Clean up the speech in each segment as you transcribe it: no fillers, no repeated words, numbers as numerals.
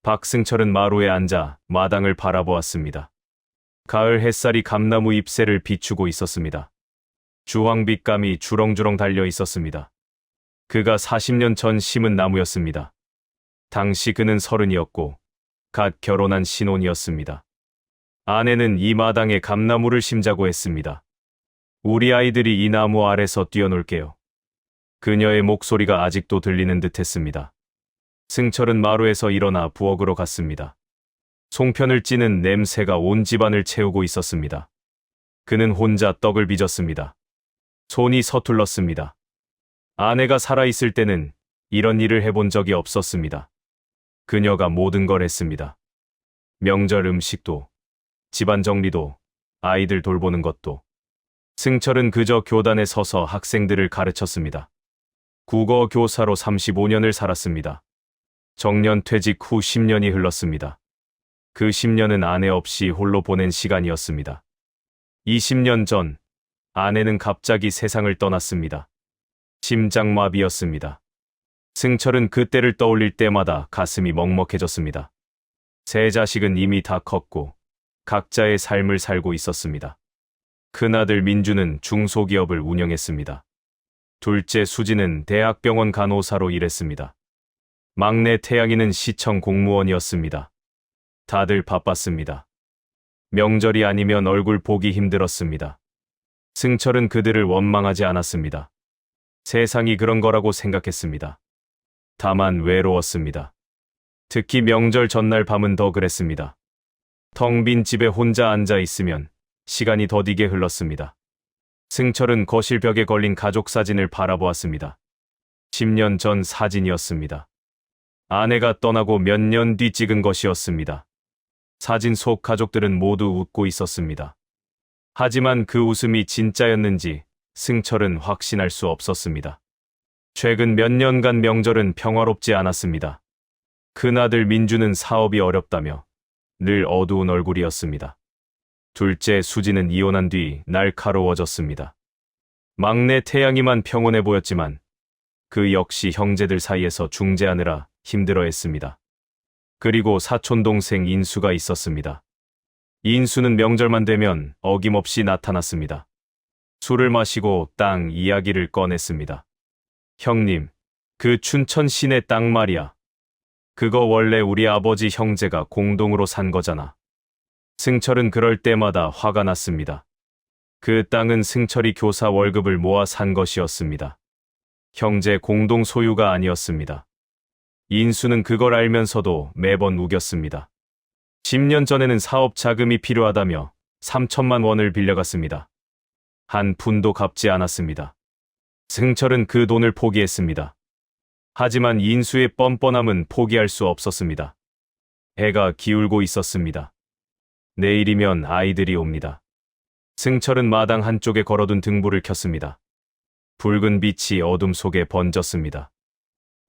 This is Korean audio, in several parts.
박승철은 마루에 앉아 마당을 바라보았습니다. 가을 햇살이 감나무 잎새를 비추고 있었습니다. 주황빛감이 주렁주렁 달려 있었습니다. 그가 40년 전 심은 나무였습니다. 당시 그는 30이었고 갓 결혼한 신혼이었습니다. 아내는 이 마당에 감나무를 심자고 했습니다. 우리 아이들이 이 나무 아래서 뛰어놀게요. 그녀의 목소리가 아직도 들리는 듯했습니다. 승철은 마루에서 일어나 부엌으로 갔습니다. 송편을 찌는 냄새가 온 집안을 채우고 있었습니다. 그는 혼자 떡을 빚었습니다. 손이 서툴렀습니다. 아내가 살아있을 때는 이런 일을 해본 적이 없었습니다. 그녀가 모든 걸 했습니다. 명절 음식도, 집안 정리도, 아이들 돌보는 것도. 승철은 그저 교단에 서서 학생들을 가르쳤습니다. 국어 교사로 35년을 살았습니다. 정년 퇴직 후 10년이 흘렀습니다. 그 10년은 아내 없이 홀로 보낸 시간이었습니다. 20년 전 아내는 갑자기 세상을 떠났습니다. 심장마비였습니다. 승철은 그때를 떠올릴 때마다 가슴이 먹먹해졌습니다. 세 자식은 이미 다 컸고 각자의 삶을 살고 있었습니다. 큰아들 민주는 중소기업을 운영했습니다. 둘째 수지는 대학병원 간호사로 일했습니다. 막내 태양이는 시청 공무원이었습니다. 다들 바빴습니다. 명절이 아니면 얼굴 보기 힘들었습니다. 승철은 그들을 원망하지 않았습니다. 세상이 그런 거라고 생각했습니다. 다만 외로웠습니다. 특히 명절 전날 밤은 더 그랬습니다. 텅 빈 집에 혼자 앉아 있으면 시간이 더디게 흘렀습니다. 승철은 거실 벽에 걸린 가족 사진을 바라보았습니다. 10년 전 사진이었습니다. 아내가 떠나고 몇 년 뒤 찍은 것이었습니다. 사진 속 가족들은 모두 웃고 있었습니다. 하지만 그 웃음이 진짜였는지 승철은 확신할 수 없었습니다. 최근 몇 년간 명절은 평화롭지 않았습니다. 큰아들 민주는 사업이 어렵다며 늘 어두운 얼굴이었습니다. 둘째 수지는 이혼한 뒤 날카로워졌습니다. 막내 태양이만 평온해 보였지만 그 역시 형제들 사이에서 중재하느라 힘들어했습니다. 그리고 사촌동생 인수가 있었습니다. 인수는 명절만 되면 어김없이 나타났습니다. 술을 마시고 땅 이야기를 꺼냈습니다. 형님, 그 춘천 시내 땅 말이야. 그거 원래 우리 아버지 형제가 공동으로 산 거잖아. 승철은 그럴 때마다 화가 났습니다. 그 땅은 승철이 교사 월급을 모아 산 것이었습니다. 형제 공동 소유가 아니었습니다. 인수는 그걸 알면서도 매번 우겼습니다. 10년 전에는 사업 자금이 필요하다며 3천만 원을 빌려갔습니다. 한 푼도 갚지 않았습니다. 승철은 그 돈을 포기했습니다. 하지만 인수의 뻔뻔함은 포기할 수 없었습니다. 해가 기울고 있었습니다. 내일이면 아이들이 옵니다. 승철은 마당 한쪽에 걸어둔 등불을 켰습니다. 붉은 빛이 어둠 속에 번졌습니다.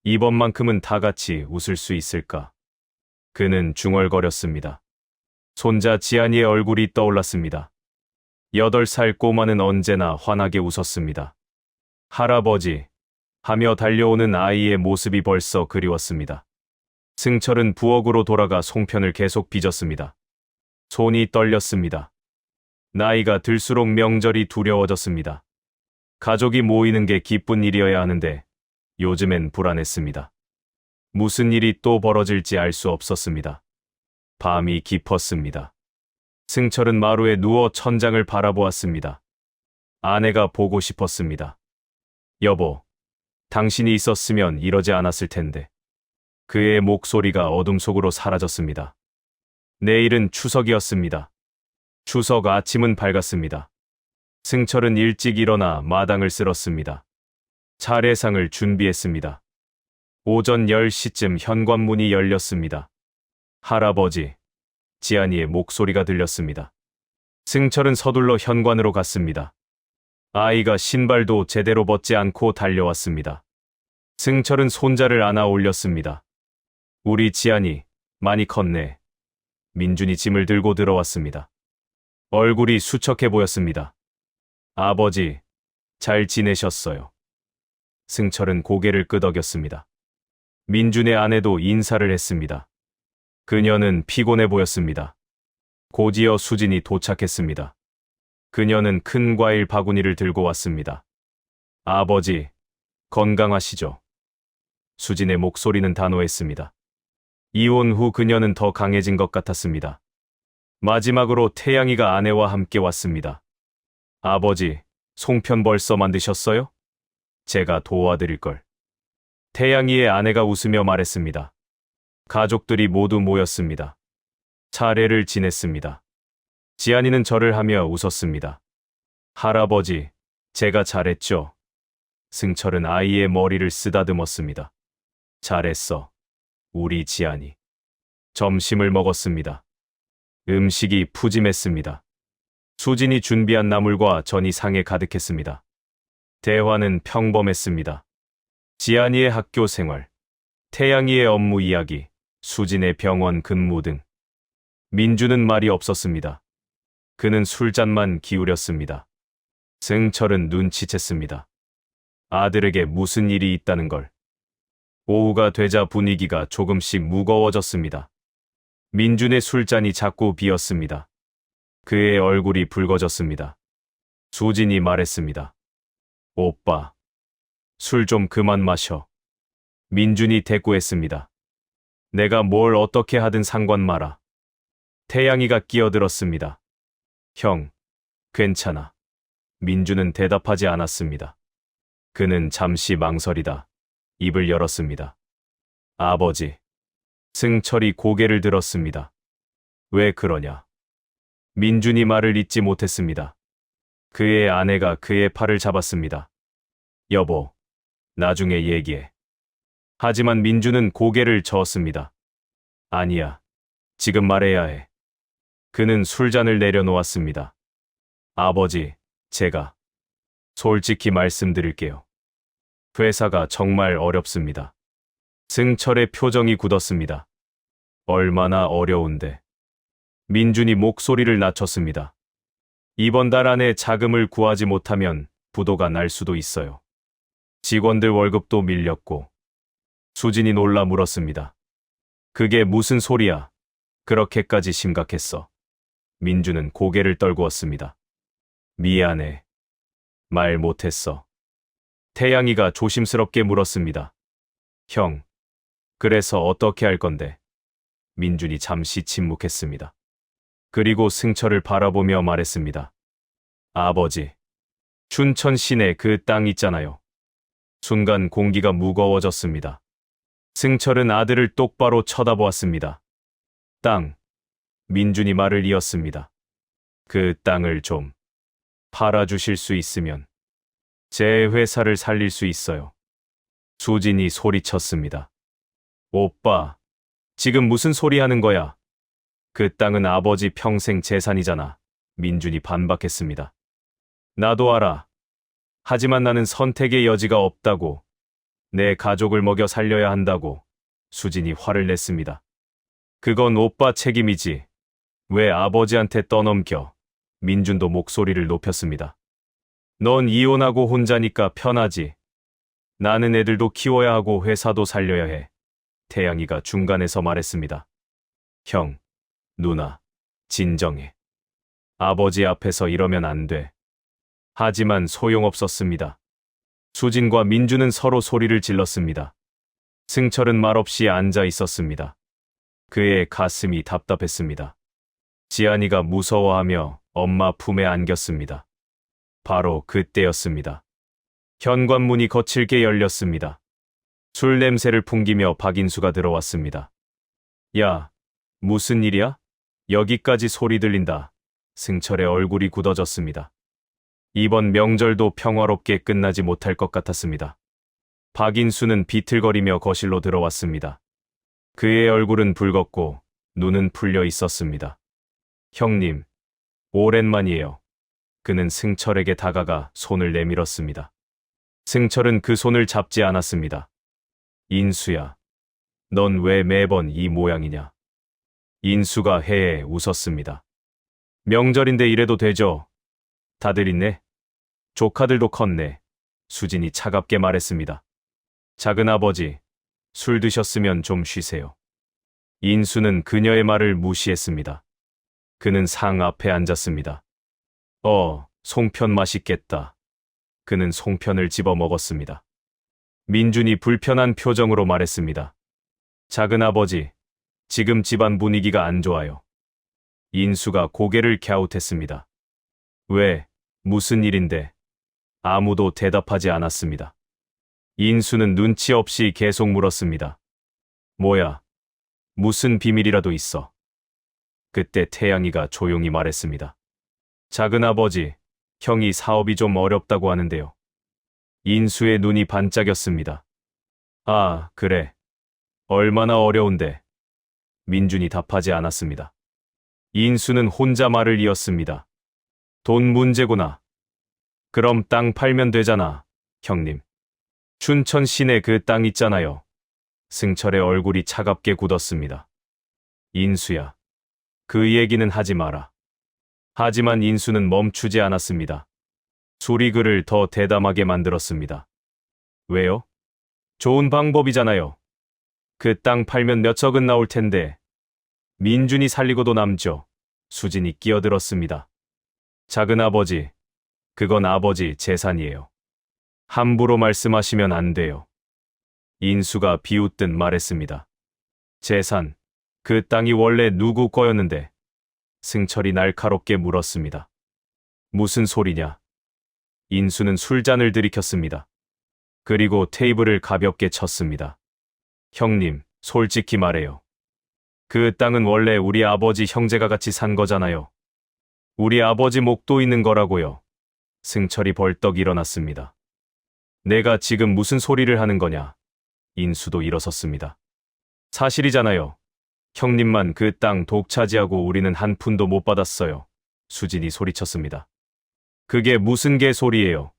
이번만큼은 다 같이 웃을 수 있을까? 그는 중얼거렸습니다. 손자 지안이의 얼굴이 떠올랐습니다. 8살 꼬마는 언제나 환하게 웃었습니다. 할아버지 하며 달려오는 아이의 모습이 벌써 그리웠습니다. 승철은 부엌으로 돌아가 송편을 계속 빚었습니다. 손이 떨렸습니다. 나이가 들수록 명절이 두려워졌습니다. 가족이 모이는 게 기쁜 일이어야 하는데 요즘엔 불안했습니다. 무슨 일이 또 벌어질지 알 수 없었습니다. 밤이 깊었습니다. 승철은 마루에 누워 천장을 바라보았습니다. 아내가 보고 싶었습니다. 여보, 당신이 있었으면 이러지 않았을 텐데. 그의 목소리가 어둠 속으로 사라졌습니다. 내일은 추석이었습니다. 추석 아침은 밝았습니다. 승철은 일찍 일어나 마당을 쓸었습니다. 차례상을 준비했습니다. 오전 10시쯤 현관문이 열렸습니다. 할아버지, 지안이의 목소리가 들렸습니다. 승철은 서둘러 현관으로 갔습니다. 아이가 신발도 제대로 벗지 않고 달려왔습니다. 승철은 손자를 안아 올렸습니다. 우리 지안이 많이 컸네. 민준이 짐을 들고 들어왔습니다. 얼굴이 수척해 보였습니다. 아버지, 잘 지내셨어요? 승철은 고개를 끄덕였습니다. 민준의 아내도 인사를 했습니다. 그녀는 피곤해 보였습니다. 곧이어 수진이 도착했습니다. 그녀는 큰 과일 바구니를 들고 왔습니다. 아버지, 건강하시죠? 수진의 목소리는 단호했습니다. 이혼 후 그녀는 더 강해진 것 같았습니다. 마지막으로 태양이가 아내와 함께 왔습니다. 아버지, 송편 벌써 만드셨어요? 제가 도와드릴걸. 태양이의 아내가 웃으며 말했습니다. 가족들이 모두 모였습니다. 차례를 지냈습니다. 지안이는 절을 하며 웃었습니다. 할아버지, 제가 잘했죠? 승철은 아이의 머리를 쓰다듬었습니다. 잘했어. 우리 지안이. 점심을 먹었습니다. 음식이 푸짐했습니다. 수진이 준비한 나물과 전이 상에 가득했습니다. 대화는 평범했습니다. 지안이의 학교 생활, 태양이의 업무 이야기, 수진의 병원 근무 등. 민주는 말이 없었습니다. 그는 술잔만 기울였습니다. 승철은 눈치챘습니다. 아들에게 무슨 일이 있다는 걸. 오후가 되자 분위기가 조금씩 무거워졌습니다. 민준의 술잔이 자꾸 비었습니다. 그의 얼굴이 붉어졌습니다. 수진이 말했습니다. 오빠, 술 좀 그만 마셔. 민준이 대꾸했습니다. 내가 뭘 어떻게 하든 상관 마라. 태양이가 끼어들었습니다. 형, 괜찮아. 민준은 대답하지 않았습니다. 그는 잠시 망설이다 입을 열었습니다. 아버지. 승철이 고개를 들었습니다. 왜 그러냐? 민준이 말을 잇지 못했습니다. 그의 아내가 그의 팔을 잡았습니다. 여보, 나중에 얘기해. 하지만 민준은 고개를 저었습니다. 아니야, 지금 말해야 해. 그는 술잔을 내려놓았습니다. 아버지, 제가 솔직히 말씀드릴게요. 회사가 정말 어렵습니다. 승철의 표정이 굳었습니다. 얼마나 어려운데. 민준이 목소리를 낮췄습니다. 이번 달 안에 자금을 구하지 못하면 부도가 날 수도 있어요. 직원들 월급도 밀렸고. 수진이 놀라 물었습니다. 그게 무슨 소리야? 그렇게까지 심각했어. 민준은 고개를 떨구었습니다. 미안해. 말 못했어. 태양이가 조심스럽게 물었습니다. 형, 그래서 어떻게 할 건데? 민준이 잠시 침묵했습니다. 그리고 승철을 바라보며 말했습니다. 아버지, 춘천 시내 그 땅 있잖아요. 순간 공기가 무거워졌습니다. 승철은 아들을 똑바로 쳐다보았습니다. 땅. 민준이 말을 이었습니다. 그 땅을 좀 팔아주실 수 있으면 제 회사를 살릴 수 있어요. 수진이 소리쳤습니다. 오빠, 지금 무슨 소리 하는 거야? 그 땅은 아버지 평생 재산이잖아. 민준이 반박했습니다. 나도 알아. 하지만 나는 선택의 여지가 없다고. 내 가족을 먹여 살려야 한다고. 수진이 화를 냈습니다. 그건 오빠 책임이지. 왜 아버지한테 떠넘겨? 민준도 목소리를 높였습니다. 넌 이혼하고 혼자니까 편하지. 나는 애들도 키워야 하고 회사도 살려야 해. 태양이가 중간에서 말했습니다. 형, 누나, 진정해. 아버지 앞에서 이러면 안 돼. 하지만 소용없었습니다. 수진과 민주는 서로 소리를 질렀습니다. 승철은 말없이 앉아 있었습니다. 그의 가슴이 답답했습니다. 지안이가 무서워하며 엄마 품에 안겼습니다. 바로 그때였습니다. 현관문이 거칠게 열렸습니다. 술 냄새를 풍기며 박인수가 들어왔습니다. 야, 무슨 일이야? 여기까지 소리 들린다. 승철의 얼굴이 굳어졌습니다. 이번 명절도 평화롭게 끝나지 못할 것 같았습니다. 박인수는 비틀거리며 거실로 들어왔습니다. 그의 얼굴은 붉었고 눈은 풀려 있었습니다. 형님, 오랜만이에요. 그는 승철에게 다가가 손을 내밀었습니다. 승철은 그 손을 잡지 않았습니다. 인수야, 넌 왜 매번 이 모양이냐? 인수가 해에 웃었습니다. 명절인데 이래도 되죠? 다들 있네? 조카들도 컸네. 수진이 차갑게 말했습니다. 작은아버지, 술 드셨으면 좀 쉬세요. 인수는 그녀의 말을 무시했습니다. 그는 상 앞에 앉았습니다. 송편 맛있겠다. 그는 송편을 집어 먹었습니다. 민준이 불편한 표정으로 말했습니다. 작은아버지, 지금 집안 분위기가 안 좋아요. 인수가 고개를 갸웃했습니다. 왜, 무슨 일인데? 아무도 대답하지 않았습니다. 인수는 눈치 없이 계속 물었습니다. 뭐야? 무슨 비밀이라도 있어? 그때 태양이가 조용히 말했습니다. 작은아버지, 형이 사업이 좀 어렵다고 하는데요. 인수의 눈이 반짝였습니다. 아, 그래. 얼마나 어려운데? 민준이 답하지 않았습니다. 인수는 혼자 말을 이었습니다. 돈 문제구나. 그럼 땅 팔면 되잖아, 형님. 춘천 시내 그 땅 있잖아요. 승철의 얼굴이 차갑게 굳었습니다. 인수야, 그 얘기는 하지 마라. 하지만 인수는 멈추지 않았습니다. 소리글을 더 대담하게 만들었습니다. 왜요? 좋은 방법이잖아요. 그 땅 팔면 몇 억은 나올 텐데. 민준이 살리고도 남죠. 수진이 끼어들었습니다. 작은아버지, 그건 아버지 재산이에요. 함부로 말씀하시면 안 돼요. 인수가 비웃듯 말했습니다. 재산, 그 땅이 원래 누구 거였는데? 승철이 날카롭게 물었습니다. 무슨 소리냐? 인수는 술잔을 들이켰습니다. 그리고 테이블을 가볍게 쳤습니다. 형님, 솔직히 말해요. 그 땅은 원래 우리 아버지 형제가 같이 산 거잖아요. 우리 아버지 목도 있는 거라고요. 승철이 벌떡 일어났습니다. 내가 지금 무슨 소리를 하는 거냐? 인수도 일어섰습니다. 사실이잖아요. 형님만 그 땅 독차지하고 우리는 한 푼도 못 받았어요. 수진이 소리쳤습니다. 그게 무슨 개소리예요?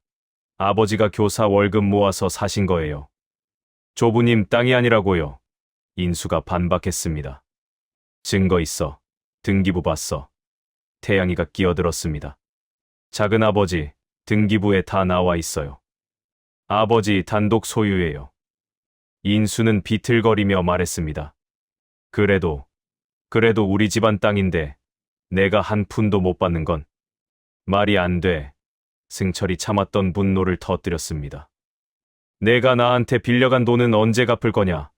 아버지가 교사 월급 모아서 사신 거예요. 조부님 땅이 아니라고요. 인수가 반박했습니다. 증거 있어. 등기부 봤어. 태양이가 끼어들었습니다. 작은아버지, 등기부에 다 나와 있어요. 아버지 단독 소유예요. 인수는 비틀거리며 말했습니다. 그래도 우리 집안 땅인데 내가 한 푼도 못 받는 건 말이 안 돼. 승철이 참았던 분노를 터뜨렸습니다. 내가 나한테 빌려간 돈은 언제 갚을 거냐?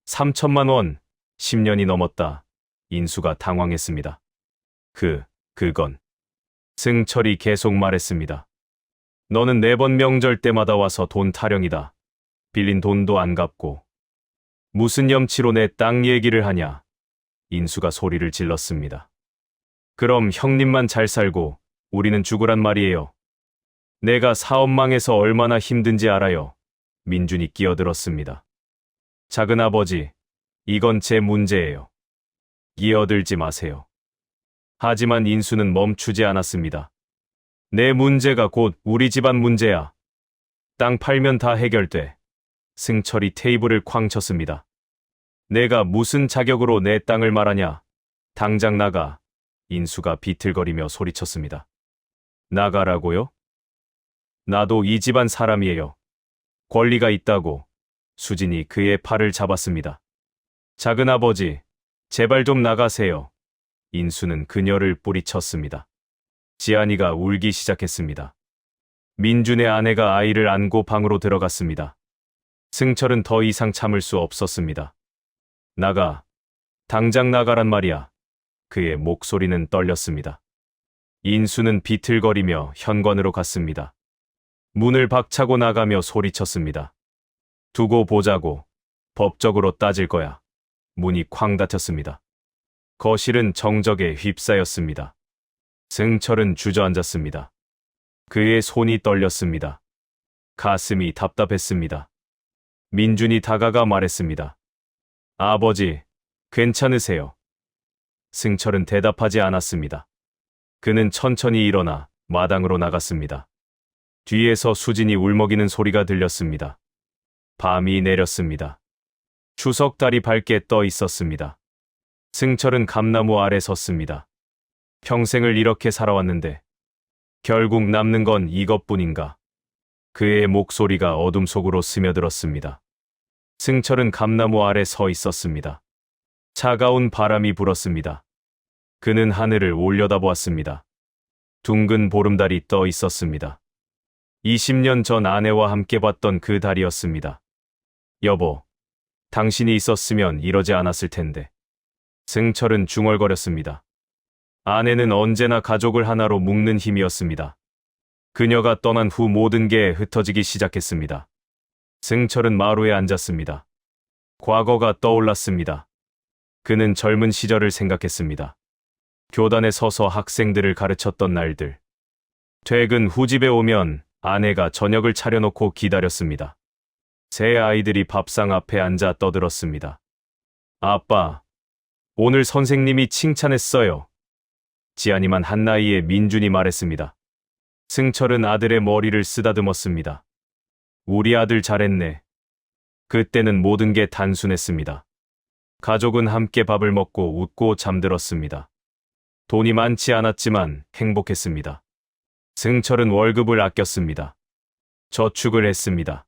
3천만 원, 10년이 넘었다. 인수가 당황했습니다. 그건. 승철이 계속 말했습니다. 너는 매번 명절 때마다 와서 돈 타령이다. 빌린 돈도 안 갚고. 무슨 염치로 내 땅 얘기를 하냐? 인수가 소리를 질렀습니다. 그럼 형님만 잘 살고 우리는 죽으란 말이에요. 내가 사업 망해서 얼마나 힘든지 알아요. 민준이 끼어들었습니다. 작은아버지, 이건 제 문제예요. 끼어들지 마세요. 하지만 인수는 멈추지 않았습니다. 내 문제가 곧 우리 집안 문제야. 땅 팔면 다 해결돼. 승철이 테이블을 쾅 쳤습니다. 내가 무슨 자격으로 내 땅을 말하냐? 당장 나가. 인수가 비틀거리며 소리쳤습니다. 나가라고요? 나도 이 집안 사람이에요. 권리가 있다고. 수진이 그의 팔을 잡았습니다. 작은아버지, 제발 좀 나가세요. 인수는 그녀를 뿌리쳤습니다. 지안이가 울기 시작했습니다. 민준의 아내가 아이를 안고 방으로 들어갔습니다. 승철은 더 이상 참을 수 없었습니다. 나가. 당장 나가란 말이야. 그의 목소리는 떨렸습니다. 인수는 비틀거리며 현관으로 갔습니다. 문을 박차고 나가며 소리쳤습니다. 두고 보자고. 법적으로 따질 거야. 문이 쾅 닫혔습니다. 거실은 정적에 휩싸였습니다. 승철은 주저앉았습니다. 그의 손이 떨렸습니다. 가슴이 답답했습니다. 민준이 다가가 말했습니다. 아버지, 괜찮으세요? 승철은 대답하지 않았습니다. 그는 천천히 일어나 마당으로 나갔습니다. 뒤에서 수진이 울먹이는 소리가 들렸습니다. 밤이 내렸습니다. 추석달이 밝게 떠 있었습니다. 승철은 감나무 아래 섰습니다. 평생을 이렇게 살아왔는데 결국 남는 건 이것뿐인가? 그의 목소리가 어둠 속으로 스며들었습니다. 승철은 감나무 아래 서 있었습니다. 차가운 바람이 불었습니다. 그는 하늘을 올려다보았습니다. 둥근 보름달이 떠 있었습니다. 20년 전 아내와 함께 봤던 그 달이었습니다. 여보, 당신이 있었으면 이러지 않았을 텐데. 승철은 중얼거렸습니다. 아내는 언제나 가족을 하나로 묶는 힘이었습니다. 그녀가 떠난 후 모든 게 흩어지기 시작했습니다. 승철은 마루에 앉았습니다. 과거가 떠올랐습니다. 그는 젊은 시절을 생각했습니다. 교단에 서서 학생들을 가르쳤던 날들. 퇴근 후 집에 오면 아내가 저녁을 차려놓고 기다렸습니다. 세 아이들이 밥상 앞에 앉아 떠들었습니다. 아빠, 오늘 선생님이 칭찬했어요. 지안이만 한 나이에 민준이 말했습니다. 승철은 아들의 머리를 쓰다듬었습니다. 우리 아들 잘했네. 그때는 모든 게 단순했습니다. 가족은 함께 밥을 먹고 웃고 잠들었습니다. 돈이 많지 않았지만 행복했습니다. 승철은 월급을 아꼈습니다. 저축을 했습니다.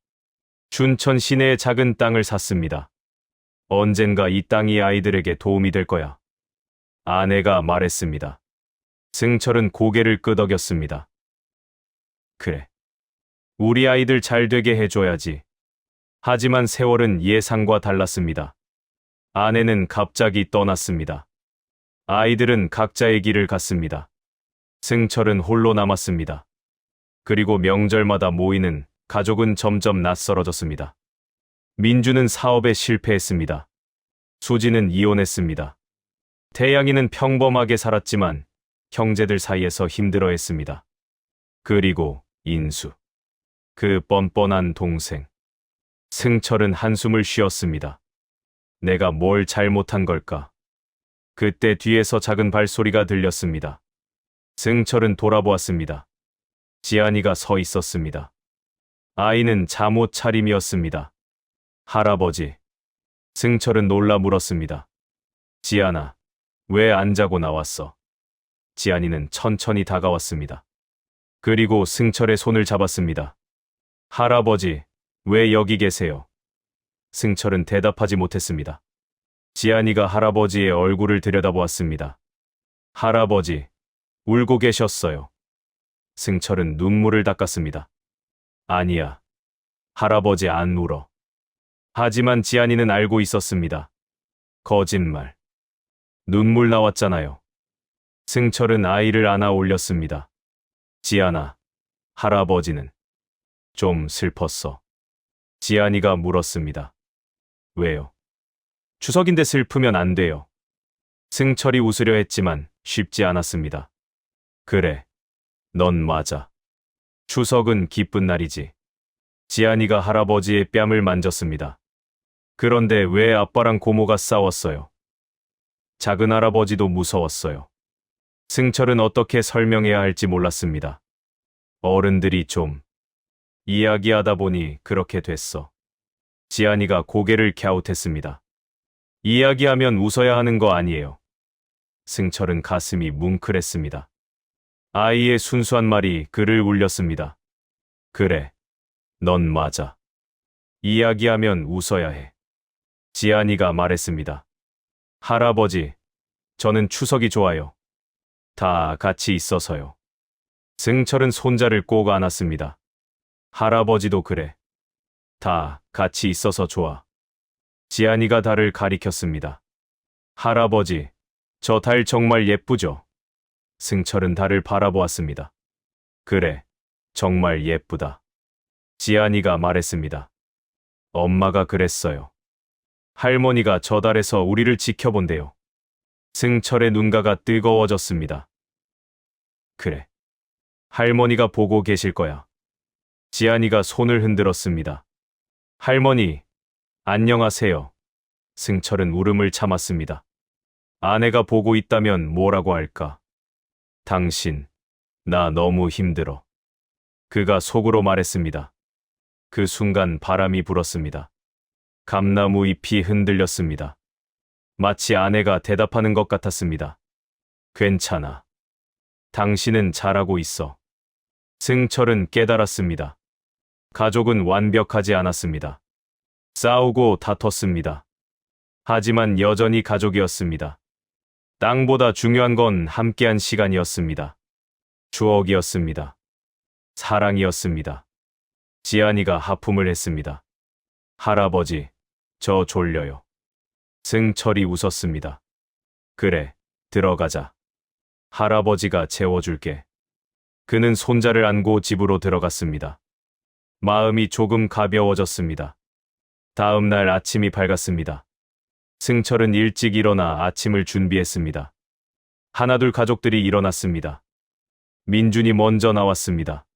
춘천 시내의 작은 땅을 샀습니다. 언젠가 이 땅이 아이들에게 도움이 될 거야. 아내가 말했습니다. 승철은 고개를 끄덕였습니다. 그래. 우리 아이들 잘 되게 해줘야지. 하지만 세월은 예상과 달랐습니다. 아내는 갑자기 떠났습니다. 아이들은 각자의 길을 갔습니다. 승철은 홀로 남았습니다. 그리고 명절마다 모이는 가족은 점점 낯설어졌습니다. 민주는 사업에 실패했습니다. 수지는 이혼했습니다. 태양이는 평범하게 살았지만 형제들 사이에서 힘들어했습니다. 그리고 인수. 그 뻔뻔한 동생. 승철은 한숨을 쉬었습니다. 내가 뭘 잘못한 걸까? 그때 뒤에서 작은 발소리가 들렸습니다. 승철은 돌아보았습니다. 지안이가 서 있었습니다. 아이는 잠옷 차림이었습니다. 할아버지. 승철은 놀라 물었습니다. 지안아, 왜 안 자고 나왔어? 지안이는 천천히 다가왔습니다. 그리고 승철의 손을 잡았습니다. 할아버지, 왜 여기 계세요? 승철은 대답하지 못했습니다. 지안이가 할아버지의 얼굴을 들여다보았습니다. 할아버지, 울고 계셨어요. 승철은 눈물을 닦았습니다. 아니야. 할아버지 안 울어. 하지만 지안이는 알고 있었습니다. 거짓말. 눈물 나왔잖아요. 승철은 아이를 안아 올렸습니다. 지안아, 할아버지는 좀 슬펐어. 지안이가 물었습니다. 왜요? 추석인데 슬프면 안 돼요. 승철이 웃으려 했지만 쉽지 않았습니다. 그래, 넌 맞아. 추석은 기쁜 날이지. 지안이가 할아버지의 뺨을 만졌습니다. 그런데 왜 아빠랑 고모가 싸웠어요? 작은 할아버지도 무서웠어요. 승철은 어떻게 설명해야 할지 몰랐습니다. 어른들이 좀 이야기하다 보니 그렇게 됐어. 지안이가 고개를 갸웃했습니다. 이야기하면 웃어야 하는 거 아니에요. 승철은 가슴이 뭉클했습니다. 아이의 순수한 말이 그를 울렸습니다. 그래, 넌 맞아. 이야기하면 웃어야 해. 지안이가 말했습니다. 할아버지, 저는 추석이 좋아요. 다 같이 있어서요. 승철은 손자를 꼭 안았습니다. 할아버지도 그래. 다 같이 있어서 좋아. 지안이가 달을 가리켰습니다. 할아버지, 저 달 정말 예쁘죠? 승철은 달을 바라보았습니다. 그래, 정말 예쁘다. 지안이가 말했습니다. 엄마가 그랬어요. 할머니가 저 달에서 우리를 지켜본대요. 승철의 눈가가 뜨거워졌습니다. 그래. 할머니가 보고 계실 거야. 지안이가 손을 흔들었습니다. 할머니, 안녕하세요. 승철은 울음을 참았습니다. 아내가 보고 있다면 뭐라고 할까? 당신, 나 너무 힘들어. 그가 속으로 말했습니다. 그 순간 바람이 불었습니다. 감나무 잎이 흔들렸습니다. 마치 아내가 대답하는 것 같았습니다. 괜찮아. 당신은 잘하고 있어. 승철은 깨달았습니다. 가족은 완벽하지 않았습니다. 싸우고 다퉜습니다. 하지만 여전히 가족이었습니다. 땅보다 중요한 건 함께한 시간이었습니다. 추억이었습니다. 사랑이었습니다. 지안이가 하품을 했습니다. 할아버지, 저 졸려요. 승철이 웃었습니다. 그래, 들어가자. 할아버지가 재워줄게. 그는 손자를 안고 집으로 들어갔습니다. 마음이 조금 가벼워졌습니다. 다음 날 아침이 밝았습니다. 승철은 일찍 일어나 아침을 준비했습니다. 하나둘 가족들이 일어났습니다. 민준이 먼저 나왔습니다.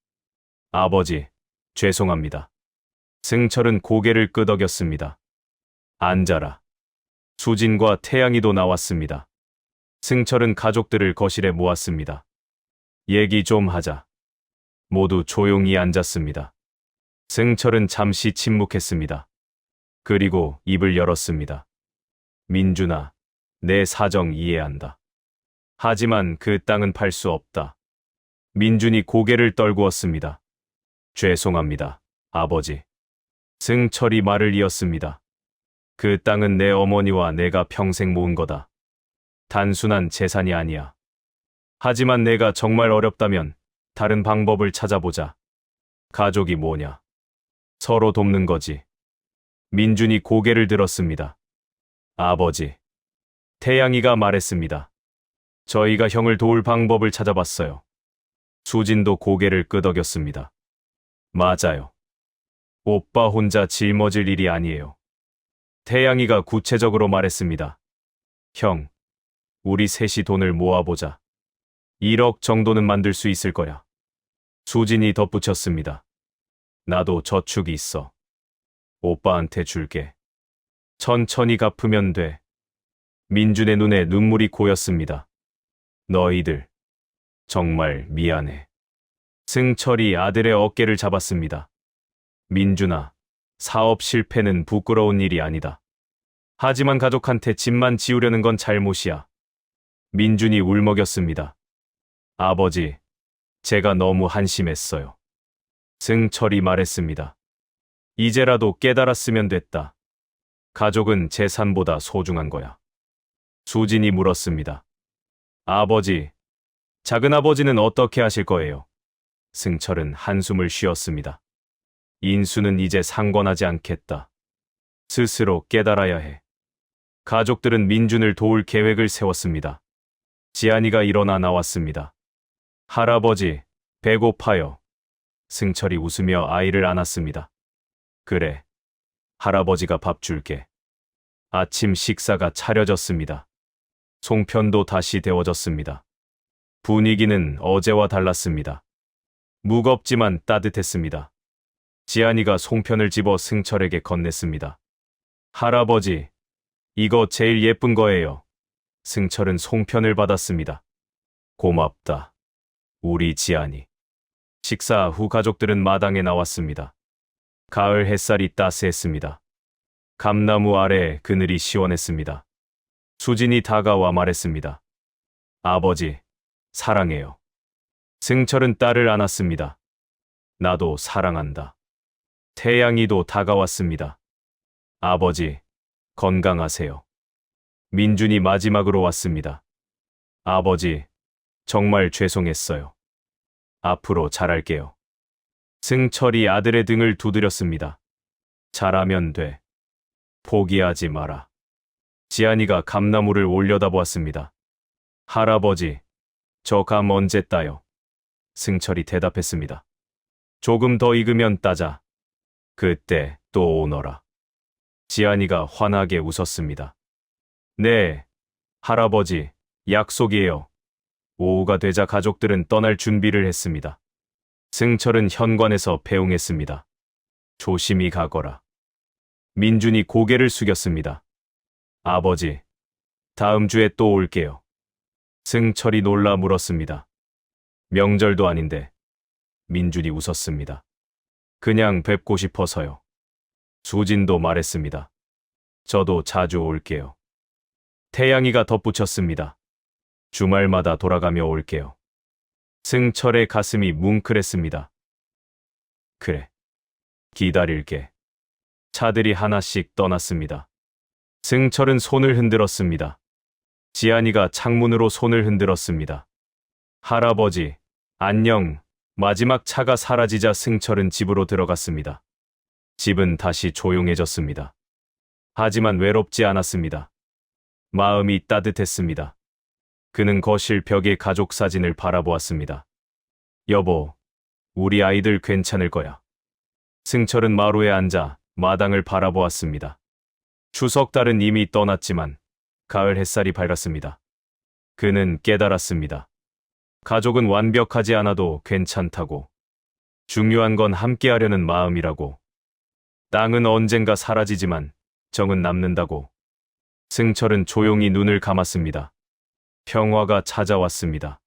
아버지, 죄송합니다. 승철은 고개를 끄덕였습니다. 앉아라. 수진과 태양이도 나왔습니다. 승철은 가족들을 거실에 모았습니다. 얘기 좀 하자. 모두 조용히 앉았습니다. 승철은 잠시 침묵했습니다. 그리고 입을 열었습니다. 민준아, 내 사정 이해한다. 하지만 그 땅은 팔 수 없다. 민준이 고개를 떨구었습니다. 죄송합니다, 아버지. 승철이 말을 이었습니다. 그 땅은 내 어머니와 내가 평생 모은 거다. 단순한 재산이 아니야. 하지만 내가 정말 어렵다면 다른 방법을 찾아보자. 가족이 뭐냐? 서로 돕는 거지. 민준이 고개를 들었습니다. 아버지. 태양이가 말했습니다. 저희가 형을 도울 방법을 찾아봤어요. 수진도 고개를 끄덕였습니다. 맞아요. 오빠 혼자 짊어질 일이 아니에요. 태양이가 구체적으로 말했습니다. 형, 우리 셋이 돈을 모아보자. 1억 정도는 만들 수 있을 거야. 수진이 덧붙였습니다. 나도 저축이 있어. 오빠한테 줄게. 천천히 갚으면 돼. 민준의 눈에 눈물이 고였습니다. 너희들, 정말 미안해. 승철이 아들의 어깨를 잡았습니다. 민준아, 사업 실패는 부끄러운 일이 아니다. 하지만 가족한테 집만 지우려는 건 잘못이야. 민준이 울먹였습니다. 아버지, 제가 너무 한심했어요. 승철이 말했습니다. 이제라도 깨달았으면 됐다. 가족은 재산보다 소중한 거야. 수진이 물었습니다. 아버지, 작은아버지는 어떻게 하실 거예요? 승철은 한숨을 쉬었습니다. 인수는 이제 상관하지 않겠다. 스스로 깨달아야 해. 가족들은 민준을 도울 계획을 세웠습니다. 지안이가 일어나 나왔습니다. 할아버지, 배고파요. 승철이 웃으며 아이를 안았습니다. 그래, 할아버지가 밥 줄게. 아침 식사가 차려졌습니다. 송편도 다시 데워졌습니다. 분위기는 어제와 달랐습니다. 무겁지만 따뜻했습니다. 지안이가 송편을 집어 승철에게 건넸습니다. 할아버지, 이거 제일 예쁜 거예요. 승철은 송편을 받았습니다. 고맙다. 우리 지안이. 식사 후 가족들은 마당에 나왔습니다. 가을 햇살이 따스했습니다. 감나무 아래 그늘이 시원했습니다. 수진이 다가와 말했습니다. 아버지, 사랑해요. 승철은 딸을 안았습니다. 나도 사랑한다. 태양이도 다가왔습니다. 아버지, 건강하세요. 민준이 마지막으로 왔습니다. 아버지, 정말 죄송했어요. 앞으로 잘할게요. 승철이 아들의 등을 두드렸습니다. 잘하면 돼. 포기하지 마라. 지안이가 감나무를 올려다보았습니다. 할아버지, 저 감 언제 따요? 승철이 대답했습니다. 조금 더 익으면 따자. 그때 또 오너라. 지안이가 환하게 웃었습니다. 네, 할아버지, 약속이에요. 오후가 되자 가족들은 떠날 준비를 했습니다. 승철은 현관에서 배웅했습니다. 조심히 가거라. 민준이 고개를 숙였습니다. 아버지, 다음 주에 또 올게요. 승철이 놀라 물었습니다. 명절도 아닌데. 민준이 웃었습니다. 그냥 뵙고 싶어서요. 수진도 말했습니다. 저도 자주 올게요. 태양이가 덧붙였습니다. 주말마다 돌아가며 올게요. 승철의 가슴이 뭉클했습니다. 그래, 기다릴게. 차들이 하나씩 떠났습니다. 승철은 손을 흔들었습니다. 지안이가 창문으로 손을 흔들었습니다. 할아버지, 안녕. 마지막 차가 사라지자 승철은 집으로 들어갔습니다. 집은 다시 조용해졌습니다. 하지만 외롭지 않았습니다. 마음이 따뜻했습니다. 그는 거실 벽에 가족 사진을 바라보았습니다. 여보, 우리 아이들 괜찮을 거야. 승철은 마루에 앉아 마당을 바라보았습니다. 추석달은 이미 떠났지만 가을 햇살이 밝았습니다. 그는 깨달았습니다. 가족은 완벽하지 않아도 괜찮다고. 중요한 건 함께하려는 마음이라고. 땅은 언젠가 사라지지만 정은 남는다고. 승철은 조용히 눈을 감았습니다. 평화가 찾아왔습니다.